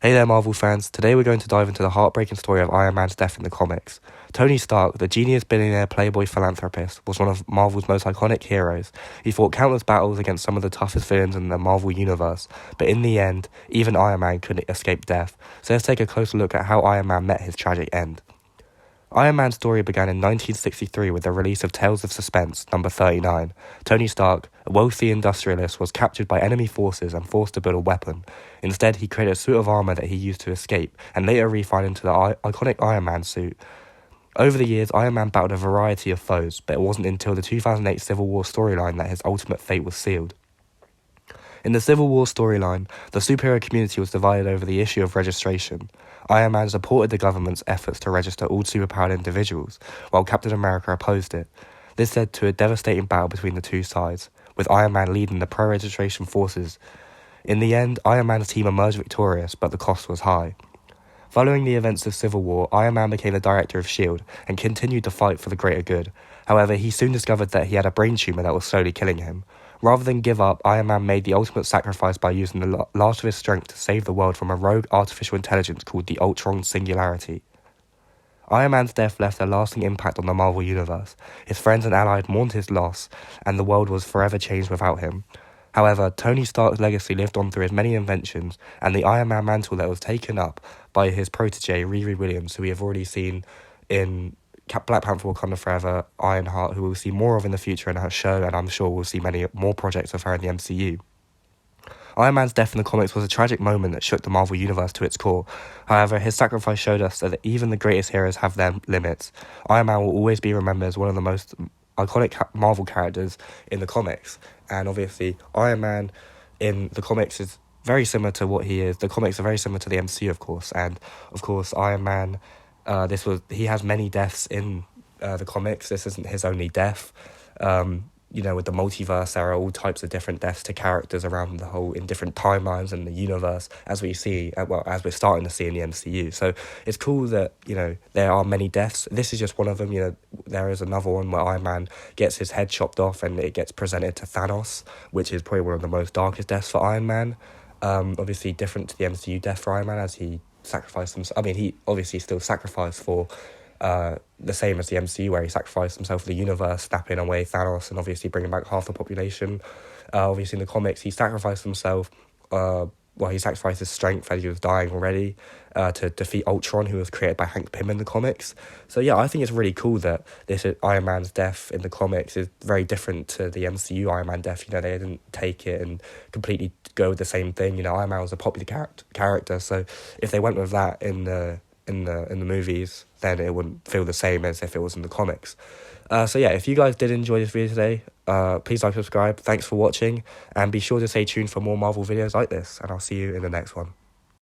Hey there, Marvel fans. Today we're going to dive into the heartbreaking story of Iron Man's death in the comics. Tony Stark, the genius billionaire playboy philanthropist, was one of Marvel's most iconic heroes. He fought countless battles against some of the toughest villains in the Marvel universe, but in the end, even Iron Man couldn't escape death. So let's take a closer look at how Iron Man met his tragic end. Iron Man's story began in 1963 with the release of Tales of Suspense, number 39. Tony Stark, a wealthy industrialist, was captured by enemy forces and forced to build a weapon. Instead, he created a suit of armor that he used to escape, and later refined into the iconic Iron Man suit. Over the years, Iron Man battled a variety of foes, but it wasn't until the 2008 Civil War storyline that his ultimate fate was sealed. In the Civil War storyline, the superhero community was divided over the issue of registration. Iron Man supported the government's efforts to register all superpowered individuals, while Captain America opposed it. This led to a devastating battle between the two sides, with Iron Man leading the pro-registration forces. In the end, Iron Man's team emerged victorious, but the cost was high. Following the events of Civil War, Iron Man became the director of S.H.I.E.L.D. and continued to fight for the greater good. However, he soon discovered that he had a brain tumor that was slowly killing him. Rather than give up, Iron Man made the ultimate sacrifice by using the last of his strength to save the world from a rogue artificial intelligence called the Ultron Singularity. Iron Man's death left a lasting impact on the Marvel Universe. His friends and allies mourned his loss, and the world was forever changed without him. However, Tony Stark's legacy lived on through his many inventions and the Iron Man mantle that was taken up by his protege, Riri Williams, who we have already seen in Black Panther: Wakanda Forever, Ironheart, who we'll see more of in the future in her show, and I'm sure we'll see many more projects of her in the MCU. Iron Man's death in the comics was a tragic moment that shook the Marvel Universe to its core. However, his sacrifice showed us that even the greatest heroes have their limits. Iron Man will always be remembered as one of the most iconic Marvel characters in the comics, and obviously Iron Man in the comics is very similar to what he is. The comics are very similar to the MCU, of course, and of course Iron Man, he has many deaths in the comics. This isn't his only death. With the multiverse, there are all types of different deaths to characters around the whole in different timelines in the universe, as we see, as we're starting to see in the MCU. So it's cool that, there are many deaths. This is just one of them. There is another one where Iron Man gets his head chopped off and it gets presented to Thanos, which is probably one of the most darkest deaths for Iron Man. Obviously different to the MCU death for Iron Man, as he sacrificed himself. I mean, he obviously still sacrificed for the same as the MCU, where he sacrificed himself for the universe, snapping away Thanos and obviously bringing back half the population. Obviously in the comics, he sacrificed himself, he sacrificed his strength as he was dying already, to defeat Ultron, who was created by Hank Pym in the comics. So yeah, I think it's really cool that this Iron Man's death in the comics is very different to the MCU Iron Man death. They didn't take it and completely go with the same thing. Iron Man was a popular character, so if they went with that in the movies, then it wouldn't feel the same as if it was in the comics. So yeah, if you guys did enjoy this video today, please like, subscribe. Thanks for watching, and be sure to stay tuned for more Marvel videos like this, and I'll see you in the next one.